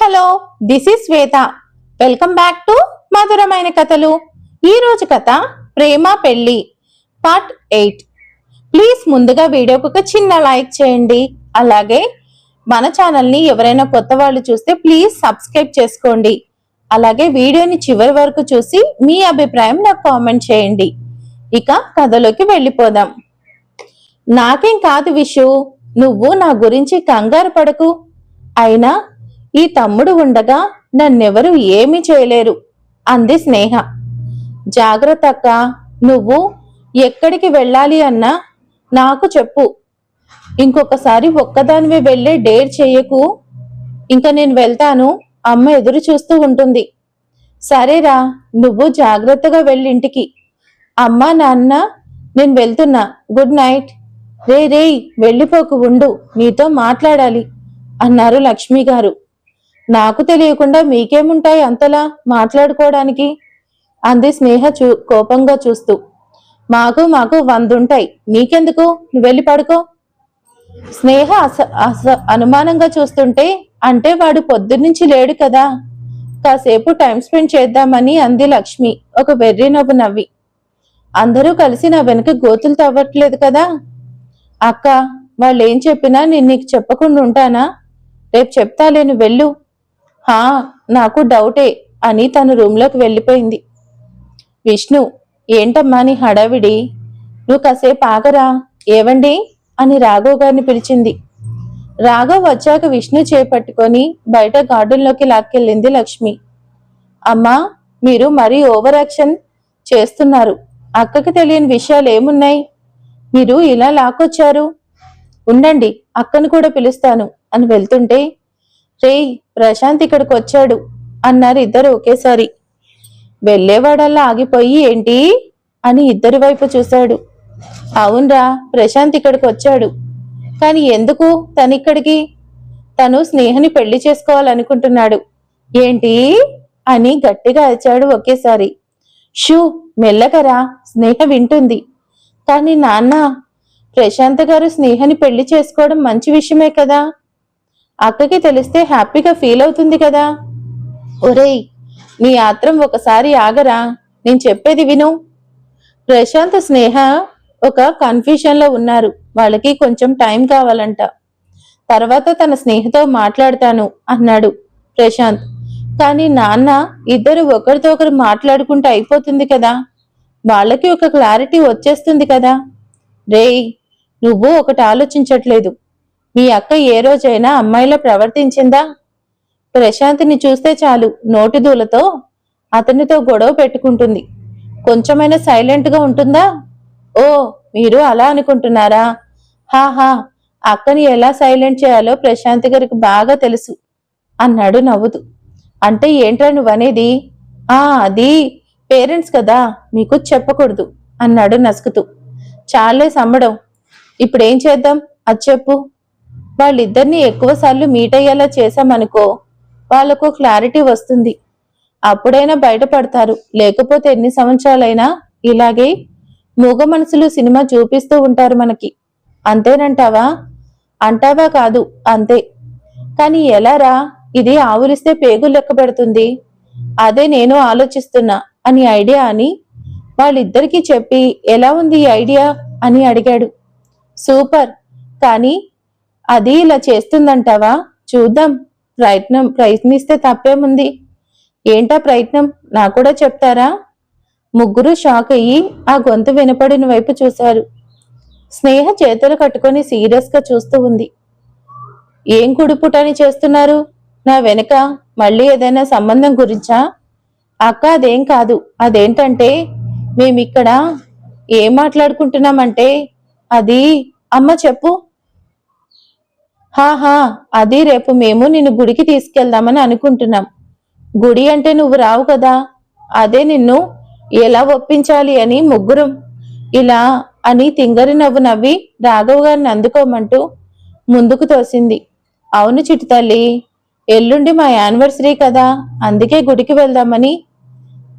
Hello this is Shweta. Welcome back to మధురమైన కథలు. ఈ రోజు కథ ప్రేమ పెళ్లి పార్ట్ 8. ప్లీజ్ ముందుగా వీడియోకి ఒక చిన్న లైక్ చేయండి. అలాగే మన ఛానల్ని ఎవరైనా కొత్త వాళ్ళు చూస్తే ప్లీజ్ సబ్స్క్రైబ్ చేసుకోండి. అలాగే వీడియోని చివరి వరకు చూసి మీ అభిప్రాయం నాకు కామెంట్ చేయండి. ఇక కథలోకి వెళ్ళిపోదాం. నాకేం కాదు విషు, నువ్వు నా గురించి కంగారు పడకు. అయినా ఈ తమ్ముడు ఉండగా నన్నెవరు ఏమీ చేయలేరు అంది స్నేహ. జాగ్రత్త అక్క, నువ్వు ఎక్కడికి వెళ్ళాలి అన్నా నాకు చెప్పు. ఇంకొకసారి ఒక్కదానివే వెళ్ళే డేర్ చెయ్యకు. ఇంకా నేను వెళ్తాను, అమ్మ ఎదురు చూస్తూ ఉంటుంది. సరేరా, నువ్వు జాగ్రత్తగా వెళ్ళింటికి. అమ్మా నాన్న నేను వెళ్తున్నా, గుడ్ నైట్. రే వెళ్ళిపోకు, ఉండు, నీతో మాట్లాడాలి అన్నారు లక్ష్మి గారు. నాకు తెలియకుండా మీకేముంటాయి అంతలా మాట్లాడుకోవడానికి అంది స్నేహ కోపంగా చూస్తూ. మాకు 100 ఉంటాయి, నీకెందుకు, నువ్వు వెళ్ళి పడుకో. స్నేహ అనుమానంగా చూస్తుంటే, అంటే వాడు పొద్దున్నుంచి లేడు కదా, కాసేపు టైం స్పెండ్ చేద్దామని అంది లక్ష్మి ఒక వెర్రి నవ్వు నవ్వి. అందరూ కలిసి నా వెనక గోతులు తవ్వట్లేదు కదా అక్క. వాళ్ళు ఏం చెప్పినా నేను నీకు చెప్పకుండా ఉంటానా? రేపు చెప్తాలేను, వెళ్ళు. హా, నాకు డౌటే అని తను రూమ్లోకి వెళ్ళిపోయింది. విష్ణు, ఏంటమ్మా నీ హడావిడి? నువ్వు కాసేపు ఆగరా. ఏవండి అని రాఘవ్ గారిని పిలిచింది. రాఘవ్ వచ్చాక విష్ణు చేపట్టుకొని బయట గార్డెన్లోకి లాక్కెళ్ళింది లక్ష్మి. అమ్మా, మీరు మరీ ఓవర్ యాక్షన్ చేస్తున్నారు. అక్కకి తెలియని విషయాలు ఏమున్నాయి? మీరు ఇలా లాక్కొచ్చారు. ఉండండి, అక్కను కూడా పిలుస్తాను అని వెళ్తుంటే, రేయ్ ప్రశాంత్ ఇక్కడికి వచ్చాడు అన్నారు ఇద్దరు ఒకేసారి. వెళ్లేవాడల్లా ఆగిపోయి ఏంటి అని ఇద్దరి వైపు చూశాడు. అవునరా, ప్రశాంత్ ఇక్కడికి వచ్చాడు. కాని ఎందుకు తనిక్కడికి? తను స్నేహని పెళ్లి చేసుకోవాలనుకుంటున్నాడు. ఏంటి అని గట్టిగా అరిచాడు ఒకేసారి. షూ, మెల్లగరా, స్నేహ వింటుంది. కాని నాన్న, ప్రశాంత్ గారు స్నేహని పెళ్లి చేసుకోవడం మంచి విషయమే కదా. అక్కకి తెలిస్తే హ్యాపీగా ఫీల్ అవుతుంది కదా. ఒరేయ్, నీ ఆత్రం ఒకసారి ఆగరా, నేను చెప్పేది విను. ప్రశాంత్ స్నేహ ఒక కన్ఫ్యూజన్ లో ఉన్నారు. వాళ్ళకి కొంచెం టైం కావాలంట. తర్వాత తన స్నేహతో మాట్లాడతాను అన్నాడు ప్రశాంత్. కానీ నాన్న, ఇద్దరు ఒకరితో ఒకరు మాట్లాడుకుంటూ అయిపోతుంది కదా, వాళ్ళకి ఒక క్లారిటీ వచ్చేస్తుంది కదా. రేయ్, నువ్వు ఒకటి ఆలోచించట్లేదు. మీ అక్క ఏ రోజైనా అమ్మాయిలా ప్రవర్తించిందా? ప్రశాంత్ని చూస్తే చాలు నోటిదూలతో అతనితో గొడవ పెట్టుకుంటుంది. కొంచెమైనా సైలెంట్ గా ఉంటుందా? ఓ, మీరు అలా అనుకుంటున్నారా? హాహా, అక్కని ఎలా సైలెంట్ చేయాలో ప్రశాంత్ గారికి బాగా తెలుసు అన్నాడు నవ్వుతూ. అంటే ఏంట్రా నువ్వనేది? అది పేరెంట్స్ కదా, మీకు చెప్పకూడదు అన్నాడు నసుకుతూ. చాలే సమ్మడం, ఇప్పుడేం చేద్దాం అది చెప్పు. వాళ్ళిద్దరినీ ఎక్కువసార్లు మీట్ అయ్యేలా చేశామనుకో, వాళ్ళకు క్లారిటీ వస్తుంది. అప్పుడైనా బయటపడతారు. లేకపోతే ఎన్ని సంవత్సరాలైనా ఇలాగే మూగ మనసులు సినిమా చూపిస్తూ ఉంటారు మనకి. అంతేనంటావా? అంటావా కాదు, అంతే. కానీ ఎలారా? ఇది ఆవులిస్తే పేగులు లెక్క పెడుతుంది. అదే నేను ఆలోచిస్తున్నా అని ఐడియా అని వాళ్ళిద్దరికీ చెప్పి, ఎలా ఉంది ఈ ఐడియా అని అడిగాడు. సూపర్, కానీ అది ఇలా చేస్తుందంటావా? చూద్దాం, ప్రయత్నిస్తే తప్పేముంది. ఏంటా ప్రయత్నం, నాకు కూడా చెప్తారా? ముగ్గురు షాక్ అయ్యి ఆ గొంతు వినపడిన వైపు చూశారు. స్నేహ చేతులు కట్టుకొని సీరియస్ గా చూస్తూ ఉంది. ఏం కుడిపుటని చేస్తున్నారు? నా వెనక మళ్ళీ ఏదైనా సంబంధం గురించా? అక్క, అదేం కాదు. అదేంటంటే, మేమిక్కడ ఏం మాట్లాడుకుంటున్నామంటే, అది అమ్మ చెప్పు. హాహా, అది రేపు మేము నిన్ను గుడికి తీసుకెళ్దామని అనుకుంటున్నాం. గుడి అంటే నువ్వు రావు కదా, అదే నిన్ను ఎలా ఒప్పించాలి అని ముగ్గురం ఇలా అని తింగరి నవ్వు నవ్వి రాఘవ్ గారిని అందుకోమంటూ ముందుకు తోసింది. అవును చిట్టి తల్లి, ఎల్లుండి మా యానివర్సరీ కదా, అందుకే గుడికి వెళ్దామని.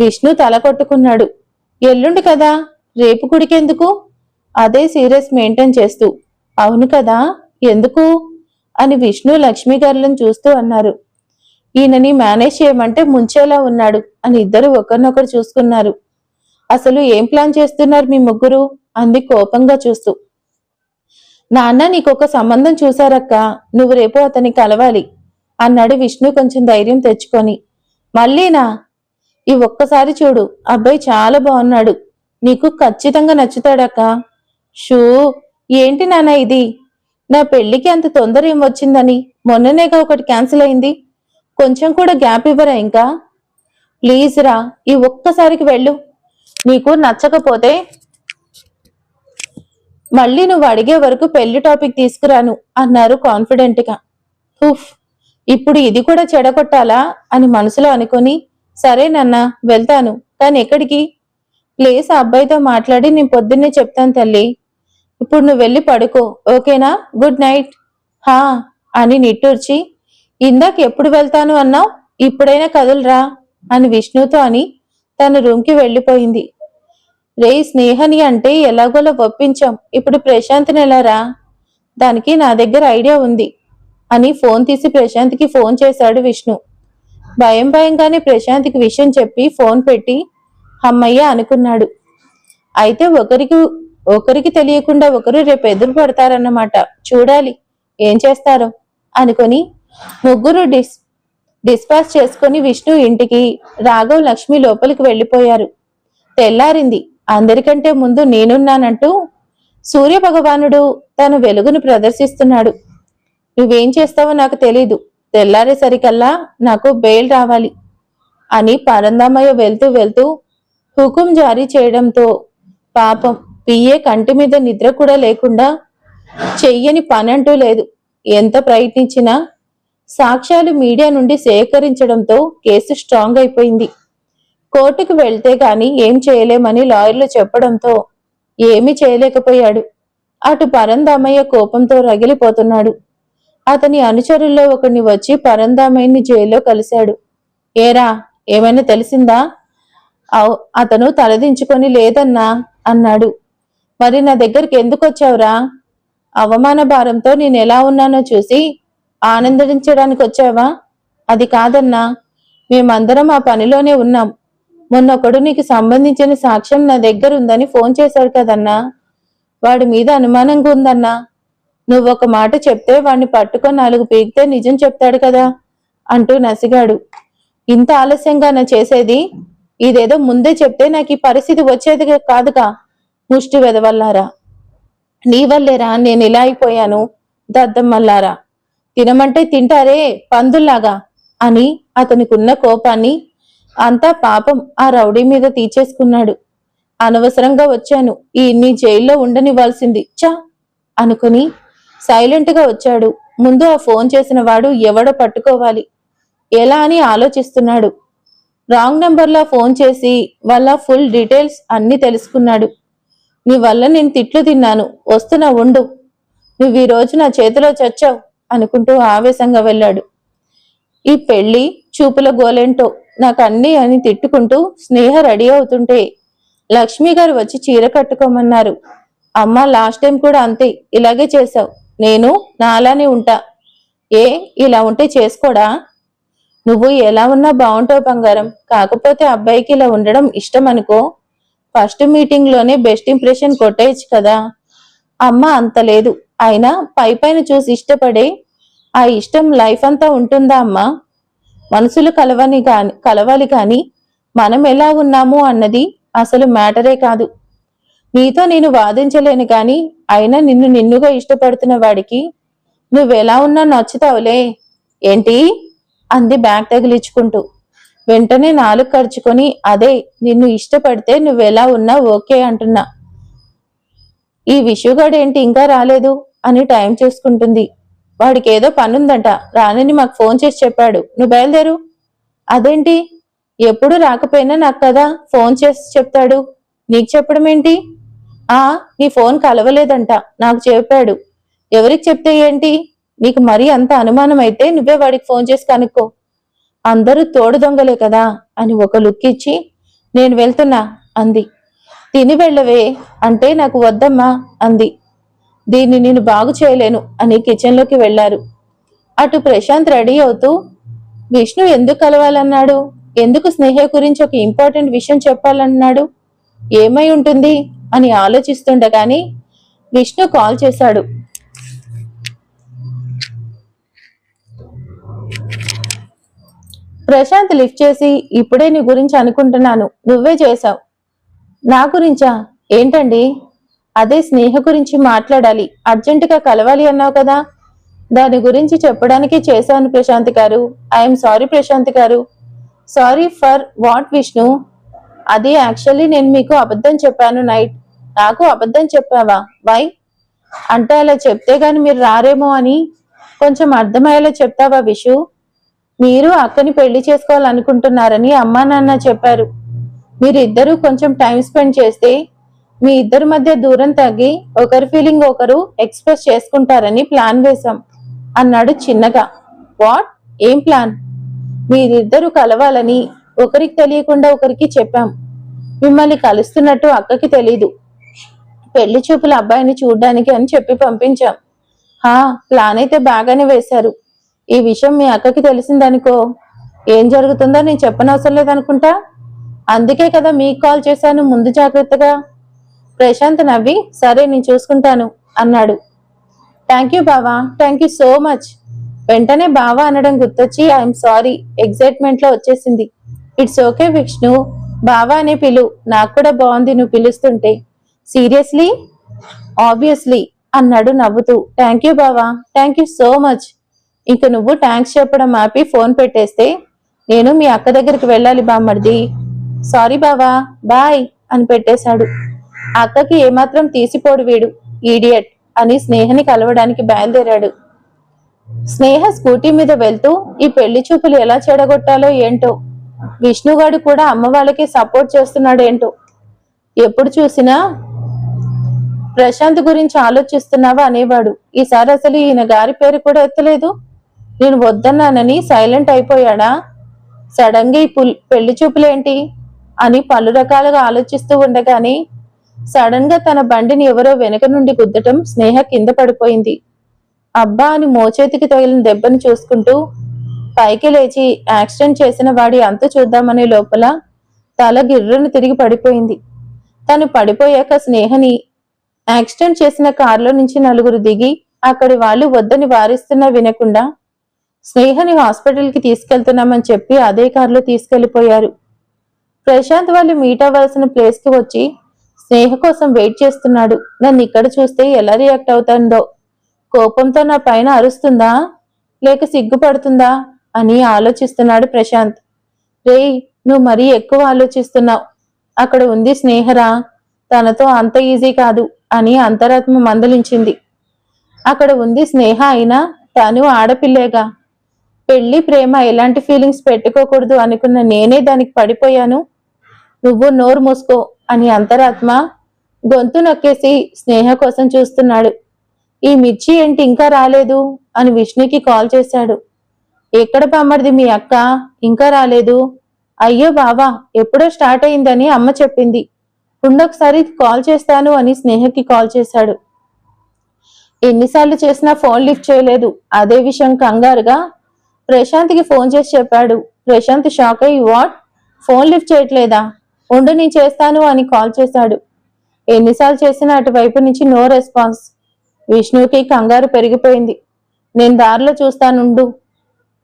విష్ణు తల కొట్టుకున్నాడు. ఎల్లుండి కదా, రేపు గుడికెందుకు? అదే సీరియస్ మెయింటైన్ చేస్తూ. అవును కదా, ఎందుకు అని విష్ణు లక్ష్మి గారులను చూస్తూ అన్నారు. ఈయనని మేనేజ్ చేయమంటే ముంచేలా ఉన్నాడు అని ఇద్దరు ఒకరినొకరు చూసుకున్నారు. అసలు ఏం ప్లాన్ చేస్తున్నారు మీ ముగ్గురు అంది కోపంగా చూస్తూ. నాన్న నీకొక సంబంధం చూశారక్క, నువ్వు రేపు అతన్ని కలవాలి అన్నాడు విష్ణు కొంచెం ధైర్యం తెచ్చుకొని. మళ్ళీనా? ఈ ఒక్కసారి చూడు, అబ్బాయి చాలా బాగున్నాడు, నీకు ఖచ్చితంగా నచ్చుతాడక్క. షూ, ఏంటి నాన్న ఇది? నా పెళ్లికి అంత తొందర ఏం వచ్చిందని? మొన్ననేగా ఒకటి క్యాన్సిల్ అయింది, కొంచెం కూడా గ్యాప్ ఇవ్వరా ఇంకా? ప్లీజ్ రా, ఈ ఒక్కసారికి వెళ్ళు, నీకు నచ్చకపోతే మళ్ళీ నువ్వు అడిగే వరకు పెళ్లి టాపిక్ తీసుకురాను అన్నారు కాన్ఫిడెంట్ గా. ఉఫ్, ఇప్పుడు ఇది కూడా చెడగొట్టాలా అని మనసులో అనుకుని, సరేనన్నా వెళ్తాను, కానీ ఎక్కడికి? ప్లీజ్ ఆ అబ్బాయితో మాట్లాడి నేను పొద్దున్నే చెప్తాను తల్లి, ఇప్పుడు నువ్వు వెళ్ళి పడుకో, ఓకేనా? Good night. హా అని నిట్టూర్చి, ఇందాక ఎప్పుడు వెళ్తాను అన్నావు, ఇప్పుడైనా కదులురా అని విష్ణుతో అని తన రూమ్కి వెళ్ళిపోయింది. రే స్నేహని అంటే ఎలాగోలా ఒప్పించాం, ఇప్పుడు ప్రశాంత్ని ఎలారా? దానికి నా దగ్గర ఐడియా ఉంది అని ఫోన్ తీసి ప్రశాంత్కి ఫోన్ చేశాడు విష్ణు. భయంగానే ప్రశాంత్కి విషయం చెప్పి ఫోన్ పెట్టి అమ్మయ్య అనుకున్నాడు. అయితే ఒకరికి తెలియకుండా ఒకరు రేపు ఎదురు పడతారన్నమాట, చూడాలి ఏం చేస్తారో అనుకొని ముగ్గురు డిస్పాచ్ చేసుకుని విష్ణు ఇంటికి, రాఘవ్ లక్ష్మి లోపలికి వెళ్ళిపోయారు. తెల్లారింది. అందరికంటే ముందు నేనున్నానంటూ సూర్య భగవానుడు తన వెలుగును ప్రదర్శిస్తున్నాడు. నువ్వేం చేస్తావో నాకు తెలీదు, తెల్లారేసరికల్లా నాకు బెయిల్ రావాలి అని పరందామయ్య వెళ్తూ హుకుం జారీ చేయడంతో పాపం పిఏ కంటి మీద నిద్ర కూడా లేకుండా చెయ్యని పనంటూ లేదు. ఎంత ప్రయత్నించినా సాక్ష్యాలు మీడియా నుండి సేకరించడంతో కేసు స్ట్రాంగ్ అయిపోయింది. కోర్టుకు వెళ్తే గాని ఏం చేయలేమని లాయర్లు చెప్పడంతో ఏమీ చేయలేకపోయాడు. అటు పరందామయ్య కోపంతో రగిలిపోతున్నాడు. అతని అనుచరుల్లో ఒకడిని వచ్చి పరందామయ్యని జైల్లో కలిశాడు. ఏరా, ఏమైనా తెలిసిందా? అతను తలదించుకొని లేదన్నా అన్నాడు. మరి నా దగ్గరికి ఎందుకు వచ్చావురా? అవమాన భారంతో నేను ఎలా ఉన్నానో చూసి ఆనందించడానికి వచ్చావా? అది కాదన్నా, మేమందరం ఆ పనిలోనే ఉన్నాం. మొన్నొకడు నీకు సంబంధించిన సాక్ష్యం నా దగ్గర ఉందని ఫోన్ చేశాడు కదన్నా, వాడి మీద అనుమానంగా ఉందన్నా. నువ్వొక మాట చెప్తే వాడిని పట్టుకొని 4 పీకితే నిజం చెప్తాడు కదా అంటూ నసిగాడు. ఇంత ఆలస్యంగా నా చేసేది? ఇదేదో ముందే చెప్తే నాకు ఈ పరిస్థితి వచ్చేది కాదుగా. ముష్టి వెదవల్లారా, నీ వల్లేరా నేను ఇలా అయిపోయాను. దద్దమ్మల్లారా, తినమంటే తింటారే పందుల్లాగా అని అతనికున్న కోపాన్ని అంతా పాపం ఆ రౌడీ మీద తీర్చేసుకున్నాడు. అనవసరంగా వచ్చాను, ఈ జైల్లో ఉండనివ్వాల్సింది చా అనుకుని సైలెంట్ గా వచ్చాడు. ముందు ఆ ఫోన్ చేసిన వాడు ఎవడో పట్టుకోవాలి, ఎలా అని ఆలోచిస్తున్నాడు. రాంగ్ నెంబర్లో ఫోన్ చేసి వాళ్ళ ఫుల్ డీటెయిల్స్ అన్ని తెలుసుకున్నాడు. నీ వల్ల నేను తిట్లు తిన్నాను, వస్తున్నా ఉండు, నువ్వు ఈ రోజు నా చేతిలో చచ్చావు అనుకుంటూ ఆవేశంగా వెళ్ళాడు. ఈ పెళ్లి చూపుల గోలేంటో నాకు అన్ని అని తిట్టుకుంటూ స్నేహ రెడీ అవుతుంటే లక్ష్మి గారు వచ్చి చీర కట్టుకోమన్నారు. అమ్మ లాస్ట్ టైం కూడా అంతే, ఇలాగే చేశావు, నేను నాలానే ఉంటా. ఇలా ఉంటే చేసుకోడా? నువ్వు ఎలా ఉన్నా బాగుంటావు బంగారం, కాకపోతే అబ్బాయికి ఇలా ఉండడం ఇష్టం అనుకో. ఫస్ట్ మీటింగ్ లోనే బెస్ట్ ఇంప్రెషన్ కొట్టేయచ్చు కదా. అమ్మ అంత లేదు, అయినా పైన చూసి ఇష్టపడే ఆ ఇష్టం లైఫ్ అంతా ఉంటుందా అమ్మా? మనసులు కలవాలి కాని మనం ఎలా ఉన్నాము అన్నది అసలు మ్యాటరే కాదు. నీతో నేను వాదించలేను కాని, అయినా నిన్నుగా ఇష్టపడుతున్న వాడికి నువ్వెలా ఉన్నా నచ్చుతావులే. ఏంటి అంది బ్యాగ్ తగిలించుకుంటూ. వెంటనే నాలుగు ఖర్చుకొని, అదే నిన్ను ఇష్టపడితే నువ్వెలా ఉన్నా ఓకే అంటున్నా. ఈ విషుగాడేంటి ఇంకా రాలేదు అని టైం చూసుకుంటుంది. వాడికి ఏదో పనుందంట, రానని మాకు ఫోన్ చేసి చెప్పాడు, నువ్వు బయలుదేరు. అదేంటి, ఎప్పుడు రాకపోయినా నాకు కదా ఫోన్ చేసి చెప్తాడు, నీకు చెప్పడం ఏంటి? నీ ఫోన్ కలవలేదంట, నాకు చెప్పాడు. ఎవరికి చెప్తే ఏంటి, నీకు మరీ అంత అనుమానం అయితే నువ్వే వాడికి ఫోన్ చేసి కనుక్కో. అందరూ తోడు దొంగలే కదా అని ఒక లుక్ ఇచ్చి, నేను వెళ్తున్నా అంది. తిని వెళ్ళవే అంటే నాకు వద్దమ్మా అంది. దీన్ని నేను బాగు చేయలేను అని కిచెన్లోకి వెళ్లారు. అటు ప్రశాంత్ రెడీ అవుతూ విష్ణు ఎందుకు కలవాలన్నాడు? ఎందుకు స్నేహ గురించి ఒక ఇంపార్టెంట్ విషయం చెప్పాలన్నాడు? ఏమై ఉంటుంది అని ఆలోచిస్తుండగానే విష్ణు కాల్ చేశాడు. ప్రశాంత్ లిఫ్ట్ చేసి, ఇప్పుడే నీ గురించి అనుకుంటున్నాను, నువ్వే చేశావు. నా గురించా? ఏంటండి? అదే స్నేహ గురించి మాట్లాడాలి, అర్జెంటుగా కలవాలి అన్నావు కదా, దాని గురించి చెప్పడానికి చేశాను ప్రశాంత్ గారు. ఐఎమ్ సారీ ప్రశాంత్ గారు. Sorry for what Vishnu? అది యాక్చువల్లీ నేను మీకు అబద్ధం చెప్పాను నైట్. నాకు అబద్ధం చెప్పావా? వై? అంటే అలా చెప్తే గాని మీరు రారేమో అని. కొంచెం అర్థమయ్యేలా చెప్తావా విషు? మీరు అక్కని పెళ్లి చేసుకోవాలనుకుంటున్నారని అమ్మా నాన్న చెప్పారు. మీరిద్దరూ కొంచెం టైం స్పెండ్ చేస్తే మీ ఇద్దరి మధ్య దూరం తగ్గి ఒకరి ఫీలింగ్ ఒకరు ఎక్స్ప్రెస్ చేసుకుంటారని ప్లాన్ వేశాం అన్నాడు చిన్నగా. వాట్? ఏం ప్లాన్? మీరిద్దరూ కలవాలని ఒకరికి తెలియకుండా ఒకరికి చెప్పాం. మిమ్మల్ని కలుస్తున్నట్టు అక్కకి తెలీదు. పెళ్లి చూపుల అబ్బాయిని చూడ్డానికి అని చెప్పి పంపించాం. ప్లాన్ అయితే బాగానే వేశారు. ఈ విషయం మీ అక్కకి తెలిసిందనుకో, ఏం జరుగుతుందో నేను చెప్పనవసరం లేదనుకుంటా. అందుకే కదా మీకు కాల్ చేశాను ముందు జాగ్రత్తగా. ప్రశాంత్ నవ్వి, సరే నేను చూసుకుంటాను అన్నాడు. థ్యాంక్ యూ బావా, థ్యాంక్ యూ సో మచ్. వెంటనే బావా అనడం గుర్తొచ్చి ఐఎమ్ సారీ, ఎగ్జైట్మెంట్ లో వచ్చేసింది. ఇట్స్ ఓకే విష్ణు, బావా అనే పిలు, నాకు కూడా బాగుంది నువ్వు పిలుస్తుంటే. సీరియస్లీ? ఆబ్వియస్లీ అన్నాడు నవ్వుతూ. థ్యాంక్ యూ బావా, థ్యాంక్ యూ సో మచ్. ఇంక నువ్వు థ్యాంక్స్ చెప్పడం ఆపి ఫోన్ పెట్టేస్తే నేను మీ అక్క దగ్గరికి వెళ్ళాలి బామ్మర్ది. సారీ బావా, బాయ్ అని పెట్టేశాడు. అక్కకి ఏమాత్రం తీసిపోడు వీడు, ఈడియట్ అని స్నేహని కలవడానికి బయలుదేరాడు. స్నేహ స్కూటీ మీద వెళ్తూ ఈ పెళ్లి చూపులు ఎలా చెడగొట్టాలో ఏంటో, విష్ణుగాడు కూడా అమ్మ వాళ్ళకి సపోర్ట్ చేస్తున్నాడేంటో. ఎప్పుడు చూసినా ప్రశాంత్ గురించి ఆలోచిస్తున్నావా అనేవాడు. ఈసారి అసలు ఈయన గారి పేరు కూడా ఎత్తలేదు. నేను వద్దన్నానని సైలెంట్ అయిపోయాడా? సడన్ గా ఈ పెళ్లి చూపులేంటి అని పలు రకాలుగా ఆలోచిస్తూ ఉండగానే సడన్ గా తన బండిని ఎవరో వెనక నుండి గుద్దటం స్నేహ కింద పడిపోయింది. అబ్బా అని మోచేతికి తగిలిన దెబ్బను చూసుకుంటూ పైకి లేచి యాక్సిడెంట్ చేసిన వాడి అంతు చూద్దామనే లోపల తల గిర్రను తిరిగి పడిపోయింది. తను పడిపోయాక స్నేహని యాక్సిడెంట్ చేసిన కారులో నుంచి నలుగురు దిగి అక్కడి వాళ్ళు వద్దని వారిస్తున్నా వినకుండా స్నేహని హాస్పిటల్ కి తీసుకెళ్తున్నామని చెప్పి అదే కారులో తీసుకెళ్లిపోయారు. ప్రశాంత్ వాళ్ళు మీట్ అవ్వాల్సిన ప్లేస్ కి వచ్చి స్నేహ కోసం వెయిట్ చేస్తున్నాడు. నన్ను ఇక్కడ చూస్తే ఎలా రియాక్ట్ అవుతుందో, కోపంతో నా పైన అరుస్తుందా లేక సిగ్గుపడుతుందా అని ఆలోచిస్తున్నాడు ప్రశాంత్. రేయ్, నువ్వు మరీ ఎక్కువ ఆలోచిస్తున్నావు. అక్కడ ఉంది స్నేహరా, తనతో అంత ఈజీ కాదు అని అంతరాత్మ మందలించింది. అక్కడ ఉంది స్నేహ అయినా తను ఆడపిల్లేగా. పెళ్లి ప్రేమ ఎలాంటి ఫీలింగ్స్ పెట్టుకోకూడదు అనుకున్న నేనే దానికి పడిపోయాను. నువ్వు నోరు మూసుకో అని అంతరాత్మ గొంతు నొక్కేసి స్నేహ కోసం చూస్తున్నాడు. ఈ మిర్చి ఏంటి ఇంకా రాలేదు అని విష్ణుకి కాల్ చేశాడు. ఎక్కడ బామ్మర్ది మీ అక్క, ఇంకా రాలేదు? అయ్యో బావా, ఎప్పుడో స్టార్ట్ అయిందని అమ్మ చెప్పింది, ఉండొకసారి కాల్ చేస్తాను అని స్నేహకి కాల్ చేశాడు. ఎన్నిసార్లు చేసినా ఫోన్ లిఫ్ట్ చేయలేదు. అదే విషయం కంగారుగా ప్రశాంత్కి ఫోన్ చేసి చెప్పాడు. ప్రశాంత్ షాక్ అయ్యి, వాట్, ఫోన్ లిఫ్ట్ చేయట్లేదా? ఉండు నేను చేస్తాను అని కాల్ చేశాడు. ఎన్నిసార్లు చేసినా అటువైపు నుంచి నో రెస్పాన్స్. విష్ణుకి కంగారు పెరిగిపోయింది. నేను దారిలో చూస్తానుండు,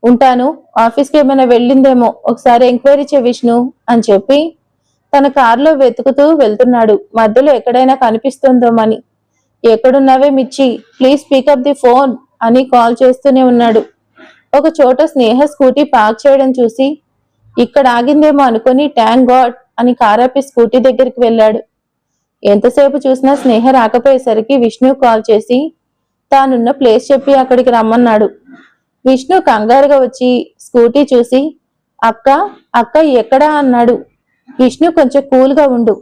ఉంటాను, ఆఫీస్కి ఏమైనా వెళ్ళిందేమో ఒకసారి ఎంక్వైరీ చే విష్ణు అని చెప్పి తన కారులో వెతుకుతూ వెళ్తున్నాడు. మధ్యలో ఎక్కడైనా కనిపిస్తుందోమని. ఎక్కడున్నావే మిర్చి, ప్లీజ్ పికప్ ది ఫోన్ అని కాల్ చేస్తూనే ఉన్నాడు. ఒక చోట స్నేహ స్కూటీ పార్క్ చేయడం చూసి ఇక్కడ ఆగిందేమో అనుకుని థ్యాంక్ గాడ్ అని కారాపి స్కూటీ దగ్గరికి వెళ్ళాడు. ఎంతసేపు చూసినా స్నేహ రాకపోయేసరికి విష్ణు కాల్ చేసి తానున్న ప్లేస్ చెప్పి అక్కడికి రమ్మన్నాడు. విష్ణు కంగారుగా వచ్చి స్కూటీ చూసి అక్క అక్క ఎక్కడా అన్నాడు. విష్ణు కొంచెం కూల్గా ఉండు,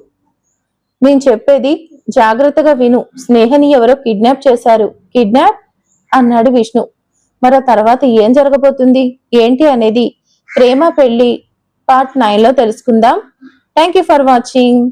నేను చెప్పేది జాగ్రత్తగా విను. స్నేహని ఎవరో కిడ్నాప్ చేశారు. కిడ్నాప్ అన్నాడు విష్ణు. మరి తర్వాత ఏం జరగబోతుంది ఏంటి అనేది ప్రేమ పెళ్లి పార్ట్ 9లో తెలుసుకుందాం. Thank you for watching.